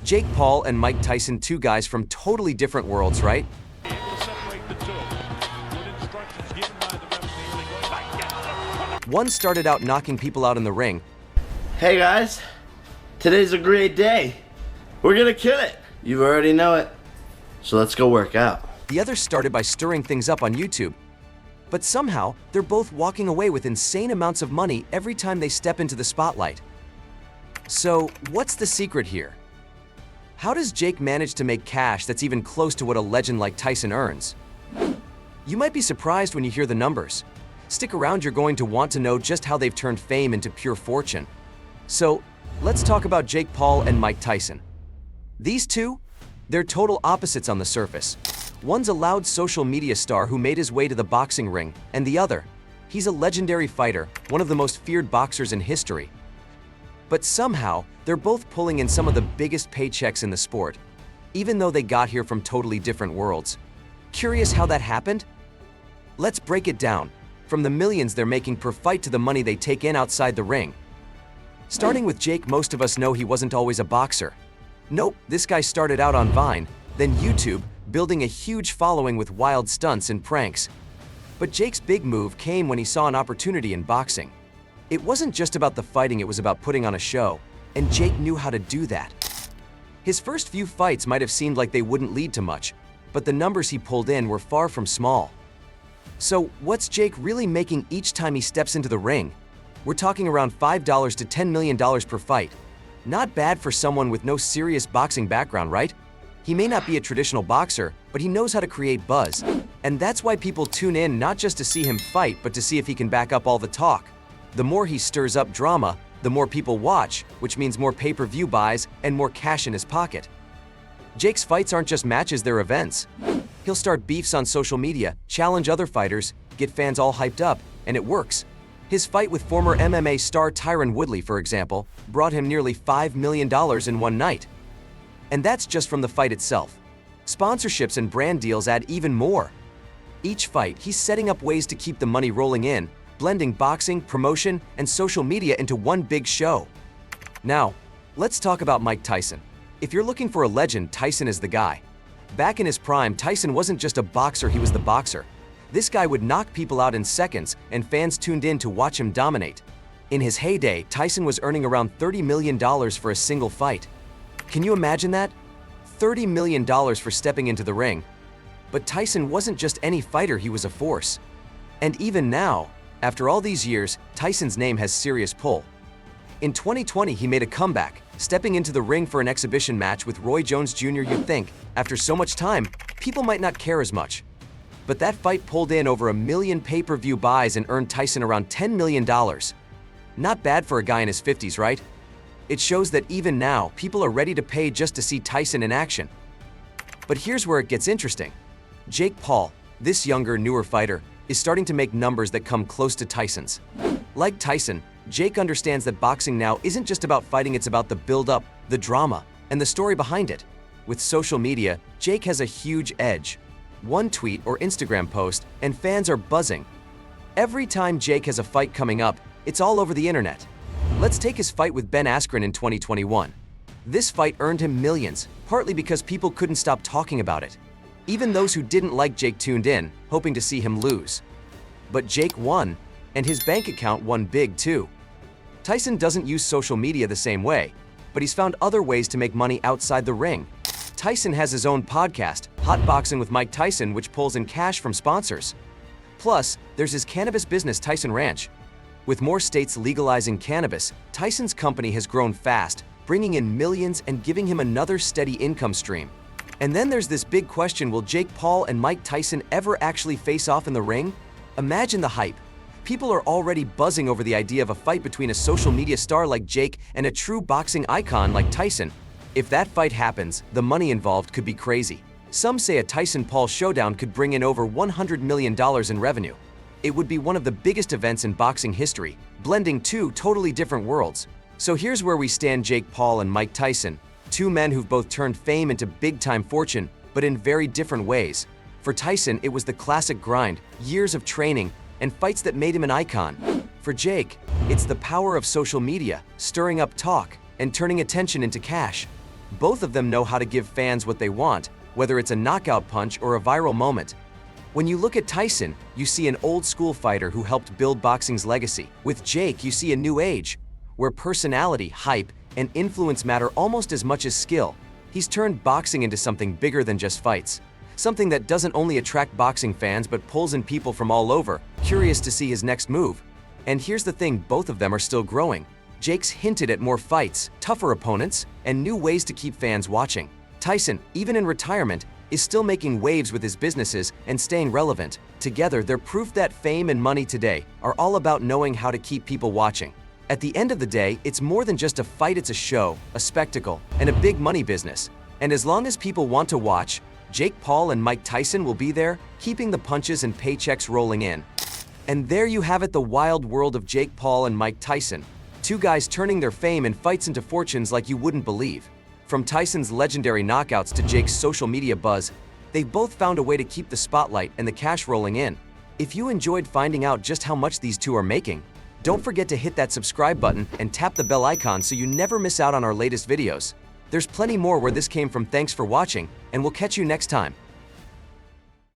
Jake Paul and Mike Tyson, two guys from totally different worlds, right? One started out knocking people out in the ring. Hey guys, today's a great day. We're gonna kill it. You already know it. So let's go work out. The other started by stirring things up on YouTube. But somehow, they're both walking away with insane amounts of money every time they step into the spotlight. So, what's the secret here? How does Jake manage to make cash that's even close to what a legend like Tyson earns? You might be surprised when you hear the numbers. Stick around, you're going to want to know just how they've turned fame into pure fortune. So, let's talk about Jake Paul and Mike Tyson. These two, they're total opposites on the surface. One's a loud social media star who made his way to the boxing ring, and the other, he's a legendary fighter, one of the most feared boxers in history. But somehow, they're both pulling in some of the biggest paychecks in the sport, even though they got here from totally different worlds. Curious how that happened? Let's break it down, from the millions they're making per fight to the money they take in outside the ring. Starting with Jake, most of us know he wasn't always a boxer. Nope, this guy started out on Vine, then YouTube, building a huge following with wild stunts and pranks. But Jake's big move came when he saw an opportunity in boxing. It wasn't just about the fighting, it was about putting on a show, and Jake knew how to do that. His first few fights might have seemed like they wouldn't lead to much, but the numbers he pulled in were far from small. So, what's Jake really making each time he steps into the ring? We're talking around $5 to $10 million per fight. Not bad for someone with no serious boxing background, right? He may not be a traditional boxer, but he knows how to create buzz. And that's why people tune in not just to see him fight, but to see if he can back up all the talk. The more he stirs up drama, the more people watch, which means more pay-per-view buys and more cash in his pocket. Jake's fights aren't just matches, they're events. He'll start beefs on social media, challenge other fighters, get fans all hyped up, and it works. His fight with former MMA star Tyron Woodley, for example, brought him nearly $5 million in one night. And that's just from the fight itself. Sponsorships and brand deals add even more. Each fight, he's setting up ways to keep the money rolling in, blending boxing, promotion, and social media into one big show. Now, let's talk about Mike Tyson. If you're looking for a legend, Tyson is the guy. Back in his prime, Tyson wasn't just a boxer, he was the boxer. This guy would knock people out in seconds, and fans tuned in to watch him dominate. In his heyday, Tyson was earning around $30 million for a single fight. Can you imagine that? $30 million for stepping into the ring. But Tyson wasn't just any fighter, he was a force. And even now, after all these years, Tyson's name has serious pull. In 2020, he made a comeback, stepping into the ring for an exhibition match with Roy Jones Jr. You'd think, after so much time, people might not care as much. But that fight pulled in over 1 million pay-per-view buys and earned Tyson around $10 million. Not bad for a guy in his 50s, right? It shows that even now, people are ready to pay just to see Tyson in action. But here's where it gets interesting. Jake Paul, this younger, newer fighter, is starting to make numbers that come close to Tyson's. Like Tyson, Jake understands that boxing now isn't just about fighting, it's about the build-up, the drama, and the story behind it. With social media, Jake has a huge edge. One tweet or Instagram post, and fans are buzzing. Every time Jake has a fight coming up, it's all over the internet. Let's take his fight with Ben Askren in 2021. This fight earned him millions, partly because people couldn't stop talking about it. Even those who didn't like Jake tuned in, hoping to see him lose. But Jake won, and his bank account won big too. Tyson doesn't use social media the same way, but he's found other ways to make money outside the ring. Tyson has his own podcast, Hot Boxing with Mike Tyson, which pulls in cash from sponsors. Plus, there's his cannabis business, Tyson Ranch. With more states legalizing cannabis, Tyson's company has grown fast, bringing in millions and giving him another steady income stream. And then there's this big question, will Jake Paul and Mike Tyson ever actually face off in the ring? Imagine the hype. People are already buzzing over the idea of a fight between a social media star like Jake and a true boxing icon like Tyson. If that fight happens, the money involved could be crazy. Some say a Tyson-Paul showdown could bring in over $100 million in revenue. It would be one of the biggest events in boxing history, blending two totally different worlds. So here's where we stand: Jake Paul and Mike Tyson, two men who've both turned fame into big-time fortune, but in very different ways. For Tyson, it was the classic grind, years of training, and fights that made him an icon. For Jake, it's the power of social media, stirring up talk, and turning attention into cash. Both of them know how to give fans what they want, whether it's a knockout punch or a viral moment. When you look at Tyson, you see an old-school fighter who helped build boxing's legacy. With Jake, you see a new age, where personality, hype, and influence matter almost as much as skill. He's turned boxing into something bigger than just fights. Something that doesn't only attract boxing fans but pulls in people from all over, curious to see his next move. And here's the thing, both of them are still growing. Jake's hinted at more fights, tougher opponents, and new ways to keep fans watching. Tyson, even in retirement, is still making waves with his businesses and staying relevant. Together, they're proof that fame and money today are all about knowing how to keep people watching. At the end of the day, it's more than just a fight, it's a show, a spectacle, and a big money business. And as long as people want to watch, Jake Paul and Mike Tyson will be there, keeping the punches and paychecks rolling in. And there you have it, the wild world of Jake Paul and Mike Tyson. Two guys turning their fame and fights into fortunes like you wouldn't believe. From Tyson's legendary knockouts to Jake's social media buzz, they've both found a way to keep the spotlight and the cash rolling in. If you enjoyed finding out just how much these two are making, don't forget to hit that subscribe button and tap the bell icon so you never miss out on our latest videos. There's plenty more where this came from. Thanks for watching, and we'll catch you next time.